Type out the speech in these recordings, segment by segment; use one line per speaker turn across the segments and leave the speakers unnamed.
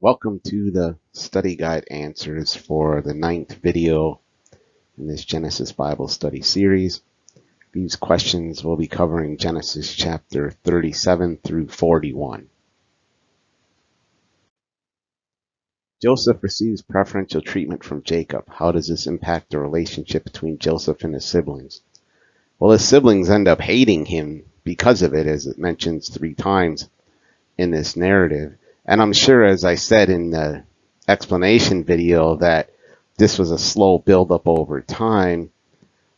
Welcome to the study guide answers for the 9th video in this Genesis Bible study series. These questions will be covering Genesis chapter 37 through 41. Joseph receives preferential treatment from Jacob. How does this impact the relationship between Joseph and his siblings? Well, his siblings end up hating him because of it, as it mentions 3 times in this narrative. And I'm sure, as I said in the explanation video, that this was a slow buildup over time.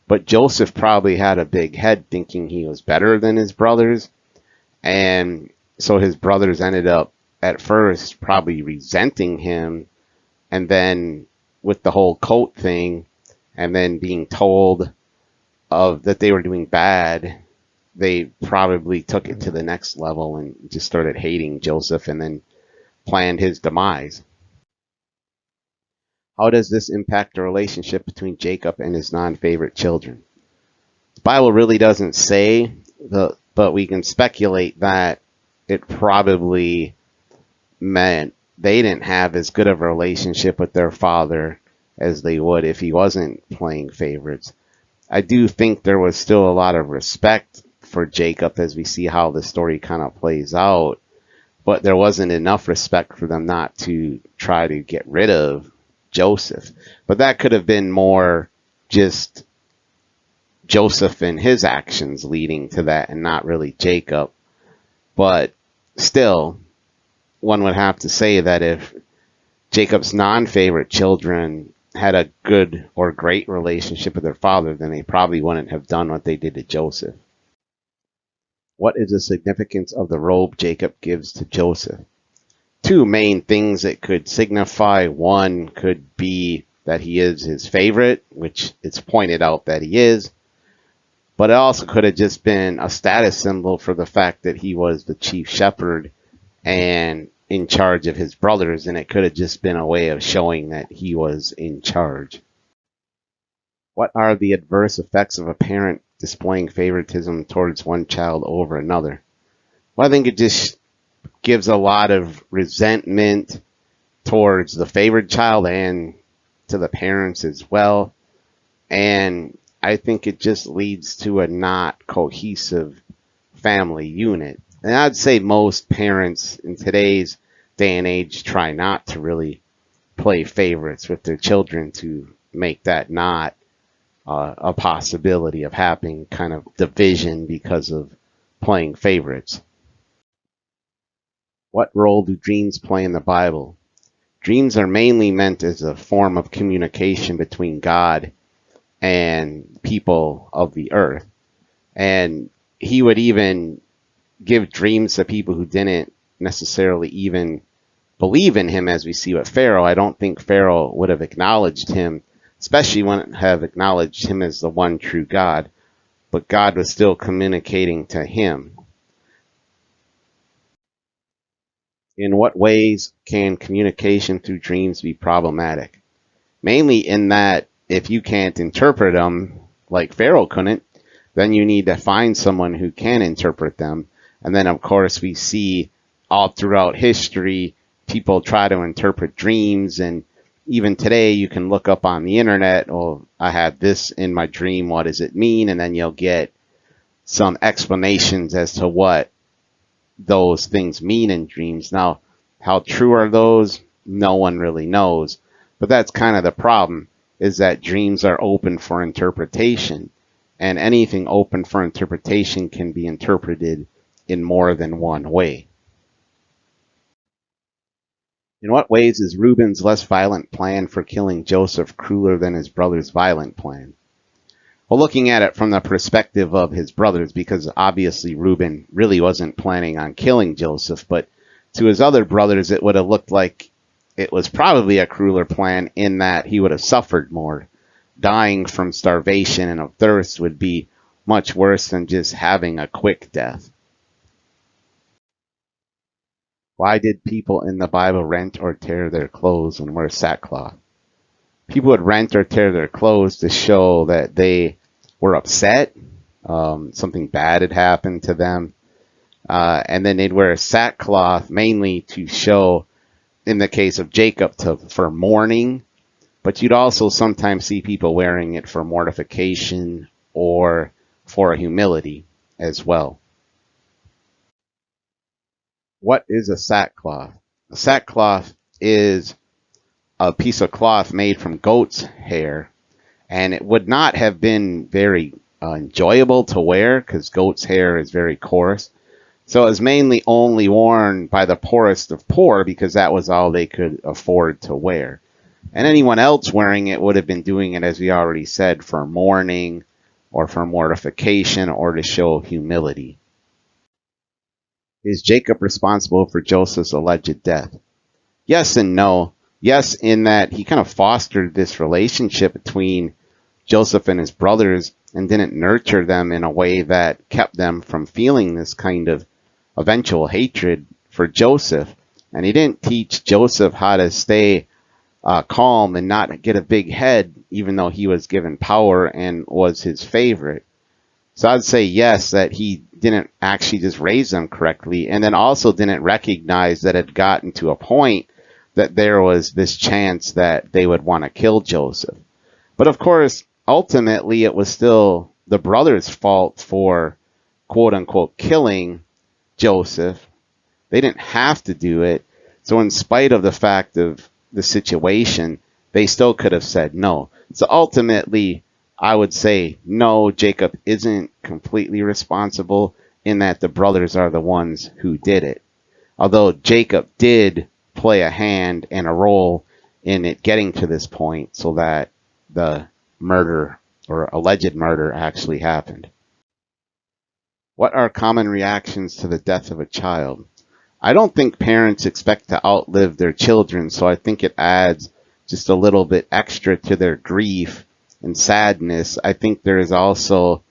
But Joseph probably had a big head thinking he was better than his brothers. And so his brothers ended up at first probably resenting him. And then with the whole coat thing and then being told of that they were doing bad, they probably took it to the next level and just started hating Joseph and then planned his demise. How does this impact the relationship between Jacob and his non-favorite children? The Bible really doesn't say, but we can speculate that it probably meant they didn't have as good of a relationship with their father as they would if he wasn't playing favorites. I do think there was still a lot of respect for Jacob as we see how the story kind of plays out. But there wasn't enough respect for them not to try to get rid of Joseph. But that could have been more just Joseph and his actions leading to that and not really Jacob. But still, one would have to say that if Jacob's non-favorite children had a good or great relationship with their father, then they probably wouldn't have done what they did to Joseph. What is the significance of the robe Jacob gives to Joseph? 2 main things it could signify. One could be that he is his favorite, which it's pointed out that he is. But it also could have just been a status symbol for the fact that he was the chief shepherd and in charge of his brothers, and it could have just been a way of showing that he was in charge. What are the adverse effects of a parent displaying favoritism towards one child over another? Well, I think it just gives a lot of resentment towards the favored child and to the parents as well. And I think it just leads to a not cohesive family unit. And I'd say most parents in today's day and age try not to really play favorites with their children to make that not a possibility of having kind of division because of playing favorites. What role do dreams play in the Bible? Dreams are mainly meant as a form of communication between God and people of the earth. And he would even give dreams to people who didn't necessarily even believe in him, as we see with Pharaoh. I don't think Pharaoh would have acknowledged him, especially wouldn't have acknowledged him as the one true God, but God was still communicating to him. In what ways can communication through dreams be problematic? Mainly in that if you can't interpret them, like Pharaoh couldn't, then you need to find someone who can interpret them. And then, of course, we see all throughout history, people try to interpret dreams, and even today you can look up on the internet, oh, I had this in my dream, what does it mean? And then you'll get some explanations as to what those things mean in dreams. Now, how true are those? No one really knows. But that's kind of the problem, is that dreams are open for interpretation. And anything open for interpretation can be interpreted in more than one way. In what ways is Reuben's less violent plan for killing Joseph crueler than his brother's violent plan? Well, looking at it from the perspective of his brothers, because obviously Reuben really wasn't planning on killing Joseph, but to his other brothers it would have looked like it was probably a crueler plan in that he would have suffered more. Dying from starvation and of thirst would be much worse than just having a quick death. Why did people in the Bible rent or tear their clothes and wear sackcloth? People would rent or tear their clothes to show that they were upset, something bad had happened to them. And then they'd wear a sackcloth mainly to show in the case of Jacob, for mourning, but you'd also sometimes see people wearing it for mortification or for humility as well. What is a sackcloth? A sackcloth is a piece of cloth made from goat's hair, and it would not have been very enjoyable to wear because goat's hair is very coarse. So it was mainly only worn by the poorest of poor because that was all they could afford to wear. And anyone else wearing it would have been doing it, as we already said, for mourning or for mortification or to show humility. Is Jacob responsible for Joseph's alleged death? Yes and no. Yes, in that he kind of fostered this relationship between Joseph and his brothers and didn't nurture them in a way that kept them from feeling this kind of eventual hatred for Joseph. And he didn't teach Joseph how to stay calm and not get a big head, even though he was given power and was his favorite. So I'd say yes, that he didn't actually just raise them correctly, and then also didn't recognize that it had gotten to a point that there was this chance that they would want to kill Joseph. But of course, ultimately, it was still the brothers' fault for quote unquote killing Joseph. They didn't have to do it. So in spite of the fact of the situation, they still could have said no. So ultimately, I would say no, Jacob isn't completely responsible in that the brothers are the ones who did it. Although Jacob did play a hand and a role in it getting to this point so that the murder or alleged murder actually happened. What are common reactions to the death of a child? I don't think parents expect to outlive their children, so I think it adds just a little bit extra to their grief and sadness. I think there is also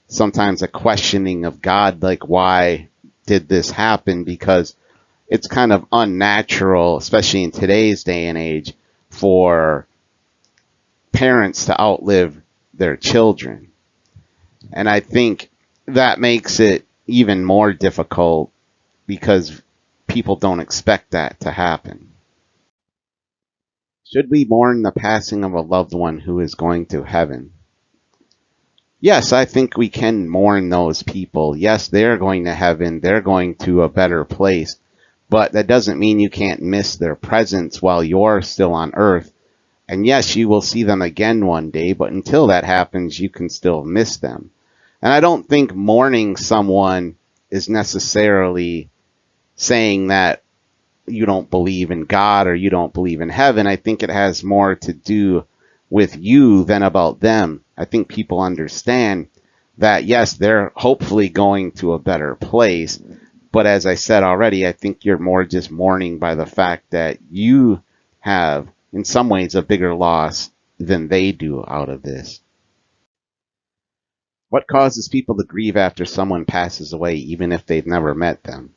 sometimes a questioning of God, like, why did this happen? Because it's kind of unnatural, especially in today's day and age, for parents to outlive their children. And I think that makes it even more difficult because people don't expect that to happen. Should we mourn the passing of a loved one who is going to heaven? Yes, I think we can mourn those people. Yes, they're going to heaven. They're going to a better place. But that doesn't mean you can't miss their presence while you're still on earth. And yes, you will see them again one day, but until that happens, you can still miss them. And I don't think mourning someone is necessarily saying that you don't believe in God or you don't believe in heaven. I think it has more to do with you than about them. I think people understand that, yes, they're hopefully going to a better place. But as I said already, I think you're more just mourning by the fact that you have, in some ways, a bigger loss than they do out of this. What causes people to grieve after someone passes away, even if they've never met them?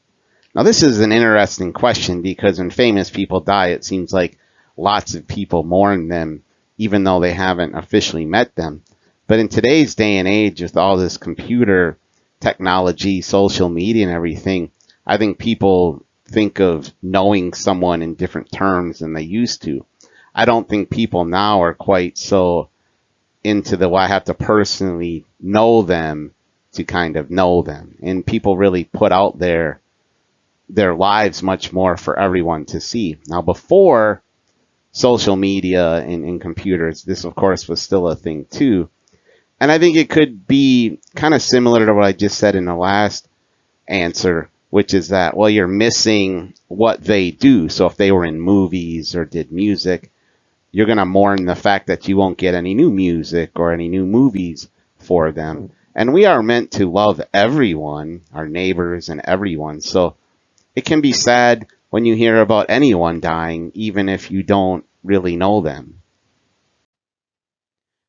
Now, this is an interesting question because when famous people die, it seems like lots of people mourn them, even though they haven't officially met them. But in today's day and age, with all this computer technology, social media, and everything, I think people think of knowing someone in different terms than they used to. I don't think people now are quite so into the, well, I have to personally know them to kind of know them. And people really put out their lives much more for everyone to see. Now, before social media and computers, this, of course, was still a thing, too. And I think it could be kind of similar to what I just said in the last answer, which is that, well, you're missing what they do. So if they were in movies or did music, you're going to mourn the fact that you won't get any new music or any new movies for them. And we are meant to love everyone, our neighbors and everyone. So it can be sad when you hear about anyone dying, even if you don't really know them.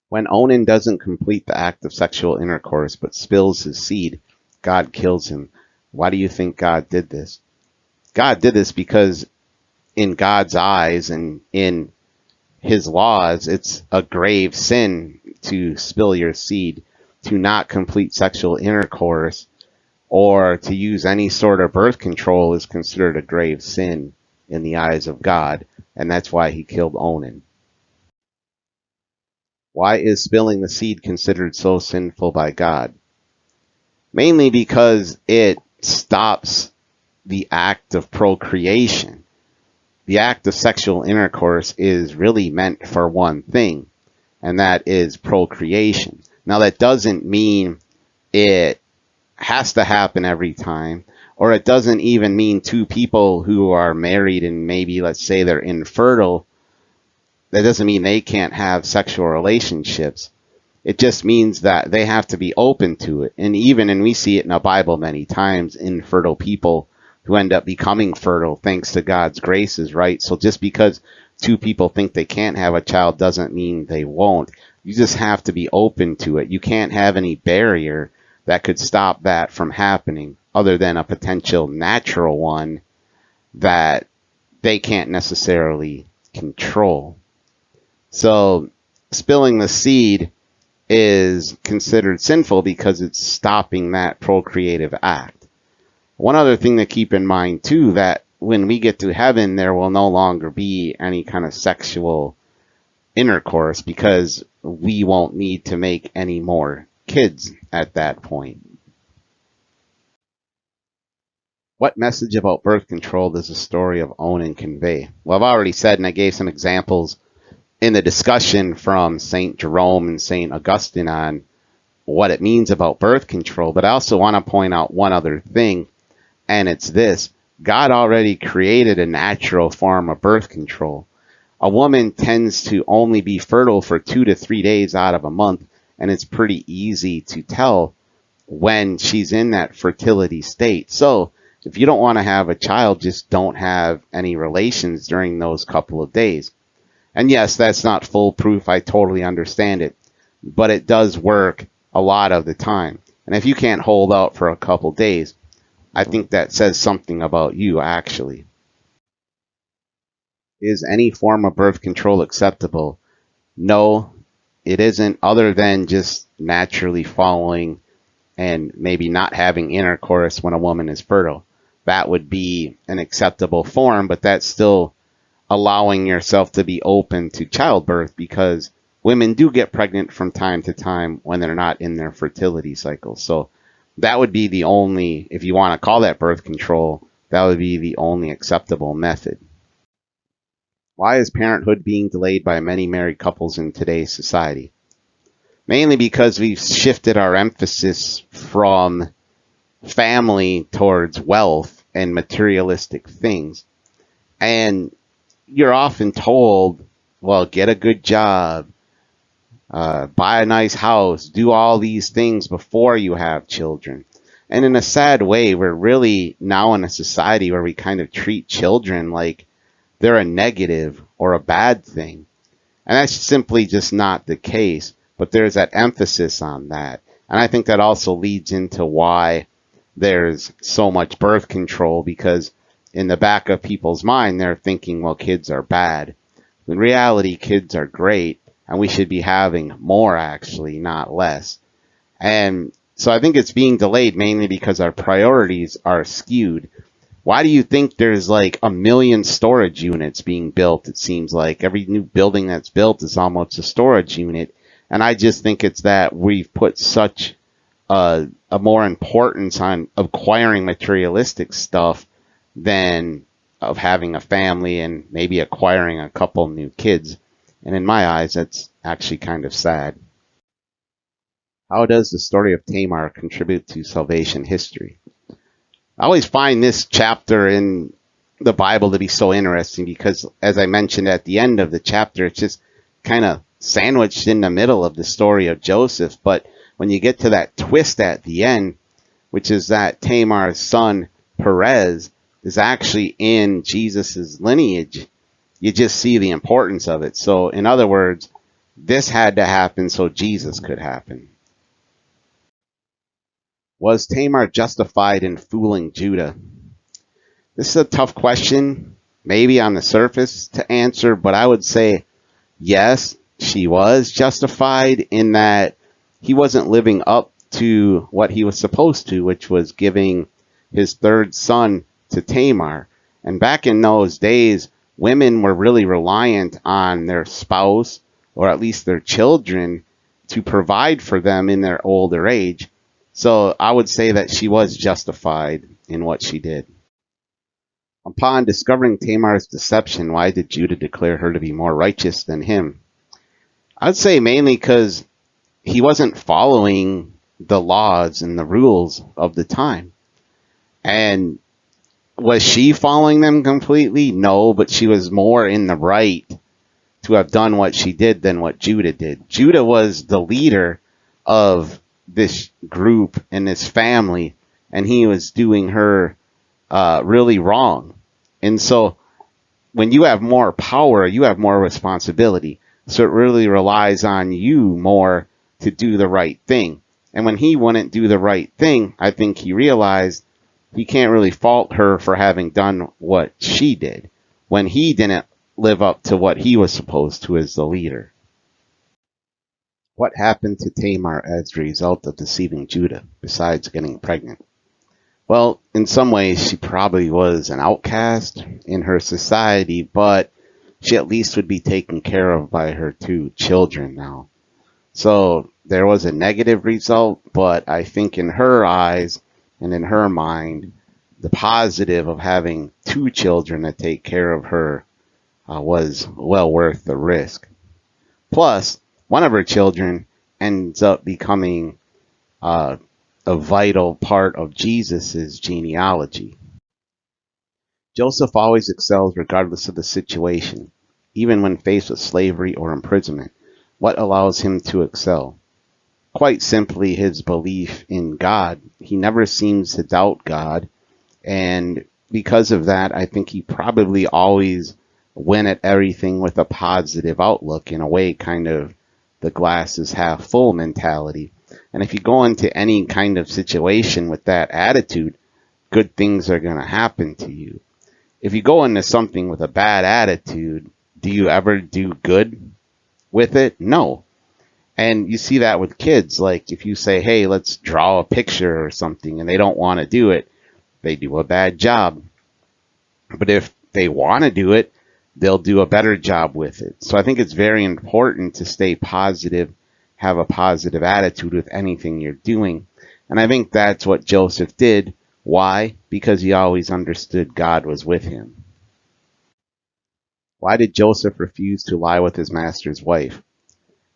When Onan doesn't complete the act of sexual intercourse but spills his seed, God kills him. Why do you think God did this? God did this because in God's eyes and in his laws, it's a grave sin to spill your seed, to not complete sexual intercourse, or to use any sort of birth control is considered a grave sin in the eyes of God, and that's why he killed Onan. Why is spilling the seed considered so sinful by God? Mainly because it stops the act of procreation. The act of sexual intercourse is really meant for one thing, and that is procreation. Now, that doesn't mean it has to happen every time, or it doesn't even mean two people who are married and maybe, let's say, they're infertile. That doesn't mean they can't have sexual relationships. It just means that they have to be open to it. And we see it in the Bible many times, infertile people who end up becoming fertile thanks to God's graces, right? So just because two people think they can't have a child doesn't mean they won't. You just have to be open to it. You can't have any barrier that could stop that from happening other than a potential natural one that they can't necessarily control. So spilling the seed is considered sinful because it's stopping that procreative act. One other thing to keep in mind too, that when we get to heaven, there will no longer be any kind of sexual intercourse because we won't need to make any more kids at that point. What message about birth control does the story of Onan convey? Well, I've already said, and I gave some examples in the discussion from St. Jerome and St. Augustine on what it means about birth control, but I also want to point out one other thing, and it's this. God already created a natural form of birth control. A woman tends to only be fertile for 2 to 3 days out of a month, and it's pretty easy to tell when she's in that fertility state. So if you don't want to have a child, just don't have any relations during those couple of days. And yes, that's not foolproof. I totally understand it, but it does work a lot of the time. And if you can't hold out for a couple days, I think that says something about you, actually. Is any form of birth control acceptable? No, it isn't, other than just naturally following and maybe not having intercourse when a woman is fertile. That would be an acceptable form, but that's still allowing yourself to be open to childbirth, because women do get pregnant from time to time when they're not in their fertility cycle. So that would be the only, if you want to call that birth control, that would be the only acceptable method. Why is parenthood being delayed by many married couples in today's society? Mainly because we've shifted our emphasis from family towards wealth and materialistic things. And you're often told, well, get a good job, buy a nice house, do all these things before you have children. And in a sad way, we're really now in a society where we kind of treat children like they're a negative or a bad thing. And that's simply just not the case, but there's that emphasis on that. And I think that also leads into why there's so much birth control, because in the back of people's mind, they're thinking, well, kids are bad. In reality, kids are great, and we should be having more, actually, not less. And so I think it's being delayed mainly because our priorities are skewed. Why do you think there's like 1 million storage units being built? It seems like every new building that's built is almost a storage unit. And I just think it's that we've put such a more importance on acquiring materialistic stuff than of having a family and maybe acquiring a couple new kids. And in my eyes, that's actually kind of sad. How does the story of Tamar contribute to salvation history? I always find this chapter in the Bible to be so interesting because, as I mentioned at the end of the chapter, it's just kind of sandwiched in the middle of the story of Joseph. But when you get to that twist at the end, which is that Tamar's son Perez is actually in Jesus's lineage, you just see the importance of it. So, in other words, this had to happen so Jesus could happen. Was Tamar justified in fooling Judah? This is a tough question, maybe on the surface to answer, but I would say yes, she was justified in that he wasn't living up to what he was supposed to, which was giving his third son to Tamar. And back in those days, women were really reliant on their spouse or at least their children to provide for them in their older age. So I would say that she was justified in what she did. Upon discovering Tamar's deception, why did Judah declare her to be more righteous than him? I'd say mainly because he wasn't following the laws and the rules of the time. And was she following them completely? No, but she was more in the right to have done what she did than what Judah did. Judah was the leader of this group and this family, and he was doing her really wrong. And so when you have more power, you have more responsibility. So it really relies on you more to do the right thing. And when he wouldn't do the right thing, I think he realized he can't really fault her for having done what she did when he didn't live up to what he was supposed to as the leader. What happened to Tamar as a result of deceiving Judah, besides getting pregnant? Well, in some ways, she probably was an outcast in her society, but she at least would be taken care of by her two children now. So there was a negative result, but I think in her eyes and in her mind, the positive of having two children to take care of her was well worth the risk. Plus, one of her children ends up becoming a vital part of Jesus's genealogy. Joseph always excels regardless of the situation, even when faced with slavery or imprisonment. What allows him to excel? Quite simply, his belief in God. He never seems to doubt God, and because of that, I think he probably always went at everything with a positive outlook, in a way, kind of the glass is half full mentality. And if you go into any kind of situation with that attitude, good things are going to happen to you. If you go into something with a bad attitude, do you ever do good with it? No. And you see that with kids. Like if you say, hey, let's draw a picture or something, and they don't want to do it, they do a bad job. But if they want to do it, they'll do a better job with it. So I think it's very important to stay positive, have a positive attitude with anything you're doing. And I think that's what Joseph did. Why? Because he always understood God was with him. Why did Joseph refuse to lie with his master's wife?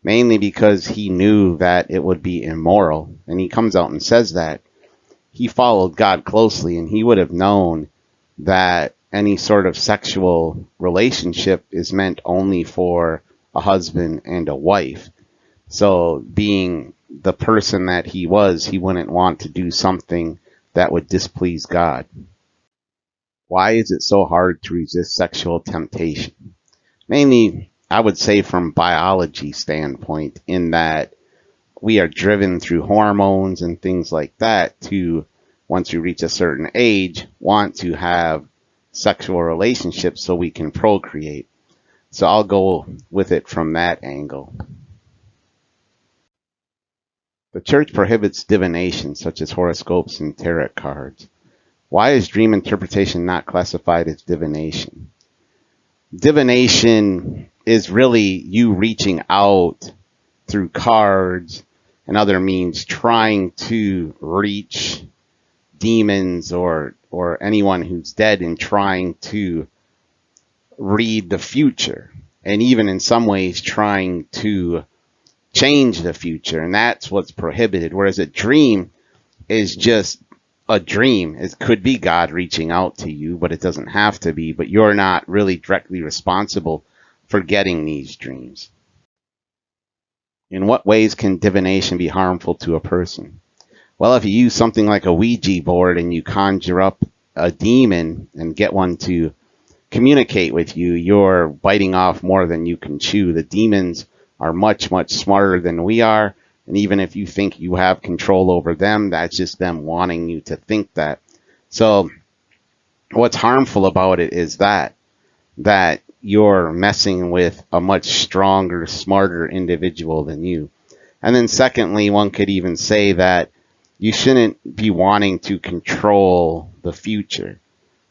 Mainly because he knew that it would be immoral. And he comes out and says that. He followed God closely, and he would have known that any sort of sexual relationship is meant only for a husband and a wife. So being the person that he was, he wouldn't want to do something that would displease God. Why is it so hard to resist sexual temptation? Mainly, I would say from biology standpoint, in that we are driven through hormones and things like that to, once we reach a certain age, want to have sexual relationships so we can procreate. So I'll go with it from that angle. The church prohibits divination, such as horoscopes and tarot cards. Why is dream interpretation not classified as divination? Divination is really you reaching out through cards and other means, trying to reach demons or anyone who's dead, and trying to read the future, and even in some ways trying to change the future, and that's what's prohibited. Whereas a dream is just a dream. It could be God reaching out to you, but it doesn't have to be. But you're not really directly responsible for getting these dreams. In what ways can divination be harmful to a person? Well, if you use something like a Ouija board and you conjure up a demon and get one to communicate with you, you're biting off more than you can chew. The demons are much, much smarter than we are. And even if you think you have control over them, that's just them wanting you to think that. So what's harmful about it is that you're messing with a much stronger, smarter individual than you. And then secondly, one could even say that you shouldn't be wanting to control the future.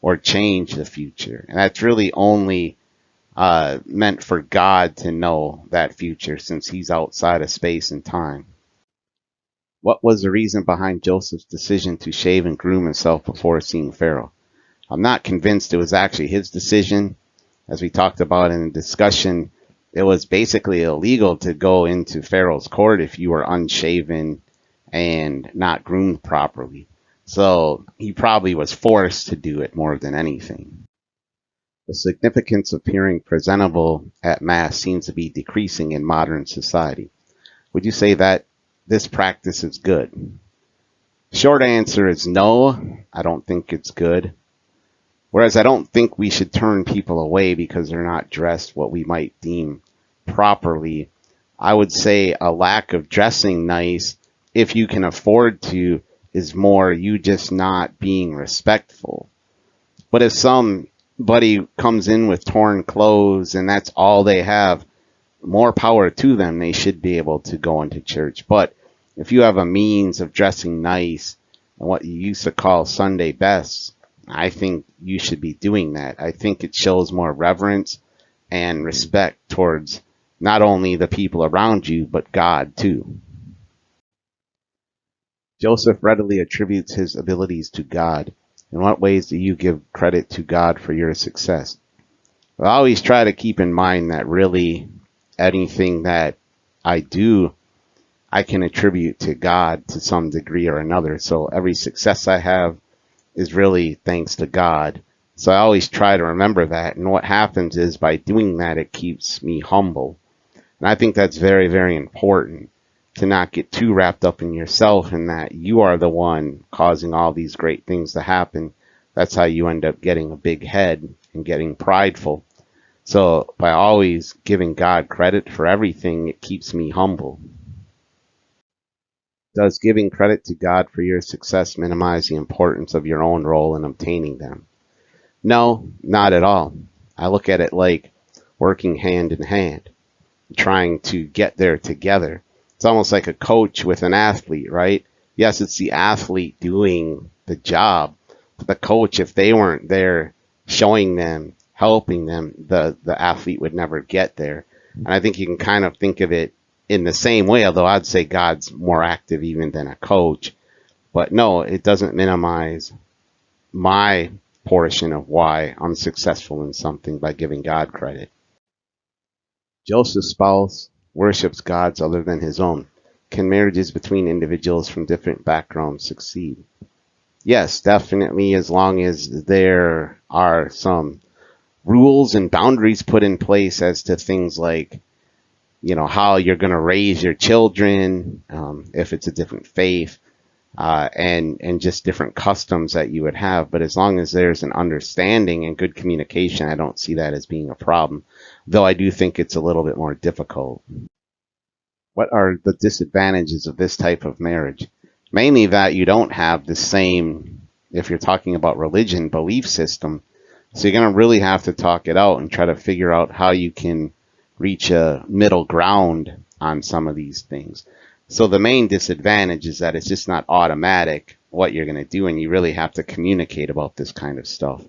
or change the future. And that's really only meant for God to know that future, since he's outside of space and time. What was the reason behind Joseph's decision to shave and groom himself before seeing Pharaoh? I'm not convinced it was actually his decision. As we talked about in the discussion, it was basically illegal to go into Pharaoh's court if you were unshaven and not groomed properly. So he probably was forced to do it more than anything. The significance of appearing presentable at Mass seems to be decreasing in modern society. Would you say that this practice is good? Short answer is no, I don't think it's good. Whereas I don't think we should turn people away because they're not dressed what we might deem properly. I would say a lack of dressing nice, if you can afford to, is more you just not being respectful. But if somebody comes in with torn clothes and that's all they have, more power to them. They should be able to go into church. But if you have a means of dressing nice and what you used to call Sunday best, I think you should be doing that. I think it shows more reverence and respect towards not only the people around you, but God too. Joseph readily attributes his abilities to God. In what ways do you give credit to God for your success? I always try to keep in mind that really anything that I do, I can attribute to God to some degree or another. So every success I have is really thanks to God. So I always try to remember that. And what happens is by doing that, it keeps me humble. And I think that's very, very important, to not get too wrapped up in yourself and that you are the one causing all these great things to happen. That's how you end up getting a big head and getting prideful. So by always giving God credit for everything, it keeps me humble. Does giving credit to God for your success minimize the importance of your own role in obtaining them? No, not at all. I look at it like working hand in hand, trying to get there together. It's almost like a coach with an athlete, right? Yes, it's the athlete doing the job, but the coach, if they weren't there showing them, helping them, the athlete would never get there. And I think you can kind of think of it in the same way, although I'd say God's more active even than a coach. But no, it doesn't minimize my portion of why I'm successful in something by giving God credit. Joseph's spouse worships gods other than his own. Can marriages between individuals from different backgrounds succeed? Yes, definitely, as long as there are some rules and boundaries put in place as to things like, how you're going to raise your children, if it's a different faith, and just different customs that you would have. But as long as there's an understanding and good communication, I don't see that as being a problem, though I do think it's a little bit more difficult. What are the disadvantages of this type of marriage? Mainly that you don't have the same, if you're talking about religion, belief system. So you're going to really have to talk it out and try to figure out how you can reach a middle ground on some of these things. So the main disadvantage is that it's just not automatic what you're going to do, and you really have to communicate about this kind of stuff.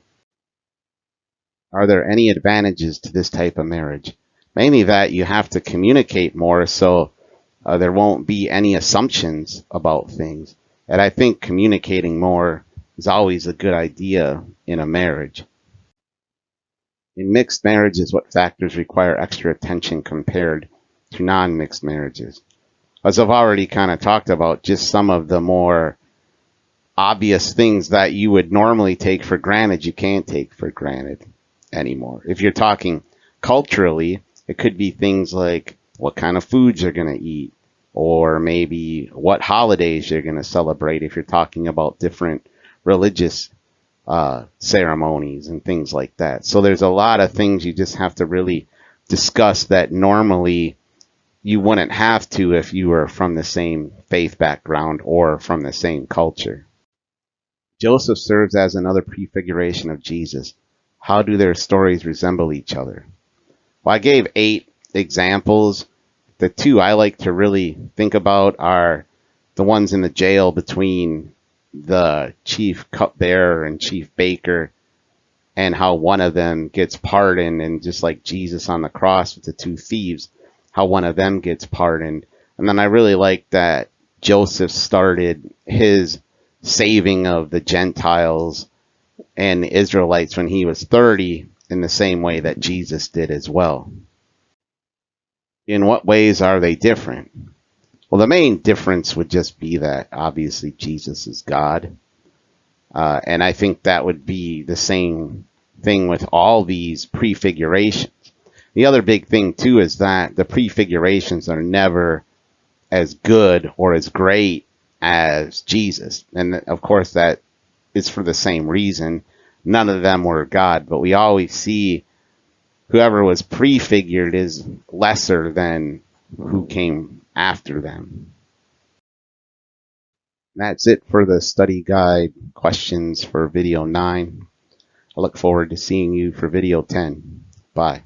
Are there any advantages to this type of marriage? Mainly that you have to communicate more, so there won't be any assumptions about things. And I think communicating more is always a good idea in a marriage. In mixed marriages, what factors require extra attention compared to non-mixed marriages? As I've already kind of talked about, just some of the more obvious things that you would normally take for granted, you can't take for granted anymore. If you're talking culturally, it could be things like what kind of foods you're going to eat, or maybe what holidays you're going to celebrate if you're talking about different religious ceremonies and things like that. So there's a lot of things you just have to really discuss that normally you wouldn't have to if you were from the same faith background or from the same culture. Joseph serves as another prefiguration of Jesus. How do their stories resemble each other? Well, I gave 8 examples. The 2 I like to really think about are the ones in the jail between the chief cupbearer and chief baker and how one of them gets pardoned, and just like Jesus on the cross with the two thieves, how one of them gets pardoned. And then I really like that Joseph started his saving of the Gentiles and the Israelites when he was 30, in the same way that Jesus did as well. In what ways are they different? Well, the main difference would just be that obviously Jesus is God. And I think that would be the same thing with all these prefigurations. The other big thing, too, is that the prefigurations are never as good or as great as Jesus. And of course, that is for the same reason. None of them were God, but we always see whoever was prefigured is lesser than who came after them. That's it for the study guide questions for video 9. I look forward to seeing you for video 10. Bye.